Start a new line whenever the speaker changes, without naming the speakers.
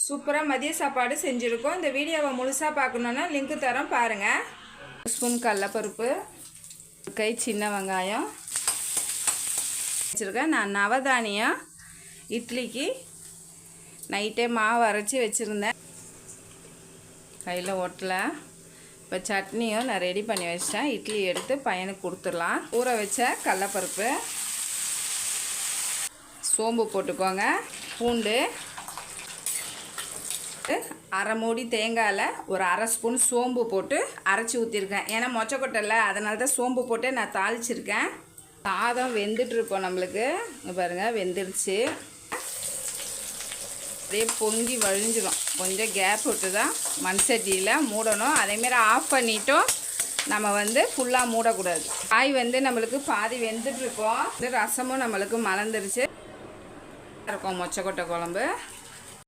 சூப்பராக மதிய சாப்பாடு செஞ்சுருக்கோம். இந்த வீடியோவை முழுசாக பார்க்கணுன்னா லிங்க்கு தரோம் பாருங்கள். ஸ்பூன் கடலப்பருப்பு, கை சின்ன வெங்காயம் வச்சுருக்கேன். நான் நவதானியம் இட்லிக்கு நைட்டே மாவு அரைச்சி வச்சுருந்தேன், கையில் ஒட்டலை. இப்போ சட்னியும் நான் ரெடி பண்ணி வச்சிட்டேன். இட்லி எடுத்து பையனுக்கு கொடுத்துடலாம். ஊற வச்ச கடலப்பருப்பு, சோம்பு போட்டுக்கோங்க, பூண்டு, அரை மூடி தேங்காயில் ஒரு அரை ஸ்பூன் சோம்பு போட்டு அரைச்சி ஊற்றிருக்கேன். ஏன்னா மொச்சக்கொட்டை அதனால தான் சோம்பு போட்டு நான் தாளிச்சிருக்கேன். சாதம் வெந்துட்டுருக்கோம் நம்மளுக்கு. இங்கே பாருங்கள் வெந்துருச்சு. அப்படியே பொங்கி வழிஞ்சிடும். கொஞ்சம் கேப் விட்டு தான் மண் சட்டியில் மூடணும். அதேமாரி ஆஃப் பண்ணிவிட்டோம். நம்ம ஃபுல்லாக மூடக்கூடாது. காய் நம்மளுக்கு பாதி வெந்துட்டுருக்கோம். ரசமும் நம்மளுக்கு மலர்ந்துருச்சு இருக்கும். மொச்சக்கொட்டை குழம்பு